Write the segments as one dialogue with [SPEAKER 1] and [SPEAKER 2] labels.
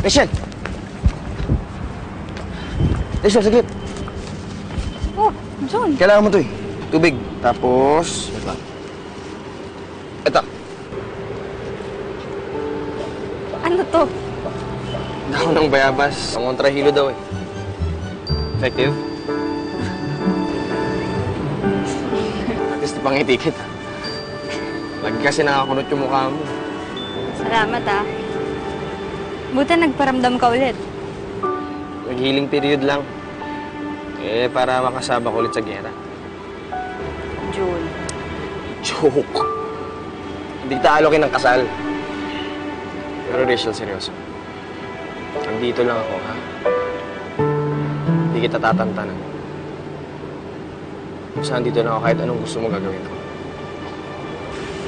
[SPEAKER 1] Rachel! Rachel, saglit.
[SPEAKER 2] Oh, John.
[SPEAKER 1] Kailangan mo to eh. Tubig. Tapos... Ito.
[SPEAKER 2] Ano to?
[SPEAKER 1] Dahon ng bayabas. Ang kontrahilo daw eh. Effective? At least ipangiti kita. Lagi kasi nakakunot yung mukha mo.
[SPEAKER 2] Salamat ah. Buti nagparamdam ka ulit.
[SPEAKER 1] Nag-healing period lang. Eh, para makasama ko ulit sa gera.
[SPEAKER 2] June.
[SPEAKER 1] Joke. Hindi kita alokin ng kasal. Pero Rachel, seryoso. Nandito lang ako, ha? Hindi kita tatantanan. Basta nandito lang ako kahit anong gusto mo gagawin ko.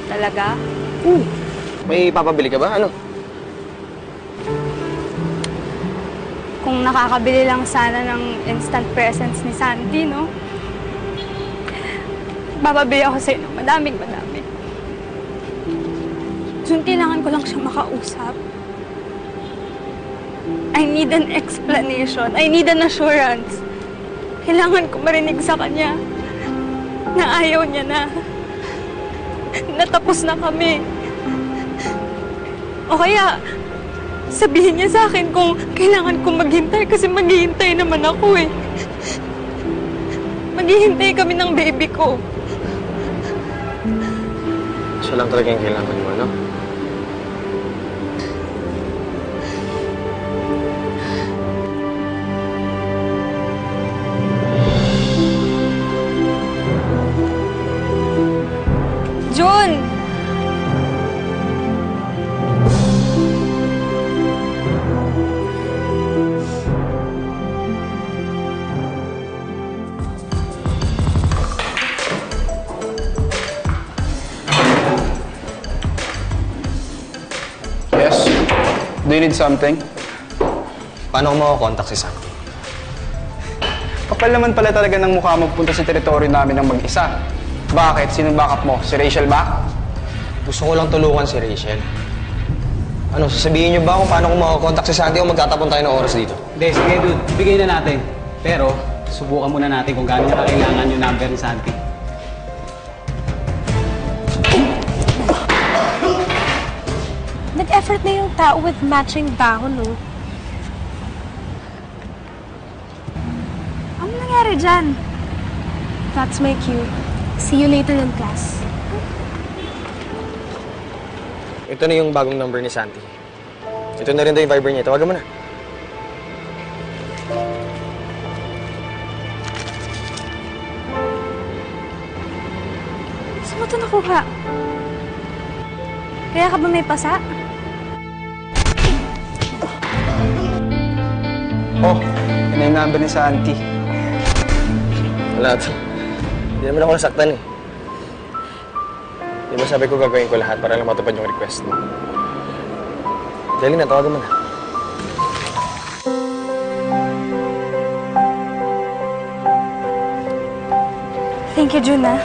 [SPEAKER 2] Talaga?
[SPEAKER 1] May papabili ka ba? Ano?
[SPEAKER 2] Kung nakakabili lang sana ng instant presents ni Santi, no? Bababili ako sa'yo ng madaming. Jun, kailangan ko lang siya makausap. I need an explanation. I need an assurance. Kailangan ko marinig sa kanya na ayaw niya na. Natapos na kami. O kaya, sabihin niya sa akin kung kailangan kong maghintay kasi maghihintay naman ako eh. Maghihintay kami ng baby ko.
[SPEAKER 1] Siya lang talaga yung kailangan mo, no?
[SPEAKER 2] Jun!
[SPEAKER 3] Yes? Do you need something?
[SPEAKER 1] Paano ko makakontakt si Santi?
[SPEAKER 3] Kapal naman pala talaga ng mukha mo punta sa teritoryo namin ng mag-isa. Bakit? Sino backup mo? Si Rachel ba?
[SPEAKER 1] Gusto ko lang tulungan si Rachel. Ano, sasabihin niyo ba kung paano ko makakontakt si Santi o magtatapon tayo ng oras dito?
[SPEAKER 4] Hindi, sige dude. Ibigay na natin. Pero, subukan muna natin kung gaano niya kailangan yung number ni Santi.
[SPEAKER 5] Nag-effort na yung tao with matching dahon, no?
[SPEAKER 2] Ano nangyari dyan?
[SPEAKER 5] That's my cue. See you later in class.
[SPEAKER 1] Ito na yung bagong number ni Santi. Ito na rin daw yung Viber niya. Tawagan mo na.
[SPEAKER 2] Saan mo ito nakuha? Kaya ka ba may pasa?
[SPEAKER 3] Oh, yun na yung number ni Santi.
[SPEAKER 1] Wala ito. Hindi naman ako nasaktan eh. Di ba sabi ko gagawin ko lahat para lang matupad yung request mo? Dali na, tawagan mo na.
[SPEAKER 2] Thank you, Jun, ah.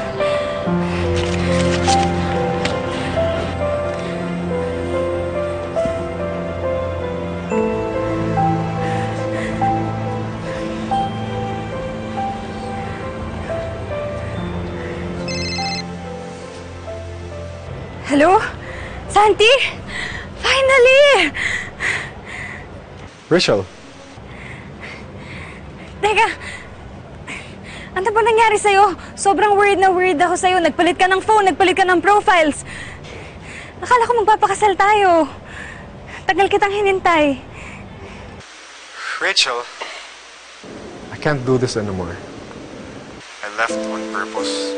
[SPEAKER 2] Hello? Santi? Finally!
[SPEAKER 6] Rachel,
[SPEAKER 2] Teka, ano ba nangyari sa'yo? Sobrang worried na worried ako sa'yo. Nagpalit ka ng phone, nagpalit ka ng profiles. Akala ko magpapakasal tayo. Tagal kitang hinintay.
[SPEAKER 6] Rachel, I can't do this anymore. I left on purpose.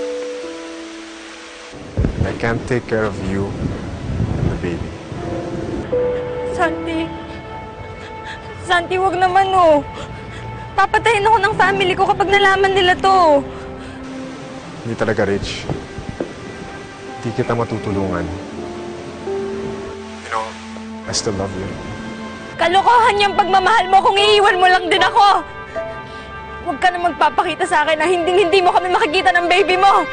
[SPEAKER 6] I can't take care of you and the baby.
[SPEAKER 2] Santi. Santi, wag naman oh. Papatayin ako ng family ko kapag nalaman nila to.
[SPEAKER 6] Hindi talaga, Rich. Hindi kita matutulungan. You know, I still love you.
[SPEAKER 2] Kalokohan yung pagmamahal mo kung iiwan mo lang din ako. Huwag ka na magpapakita sa akin na hindi mo kami makikita ng baby mo.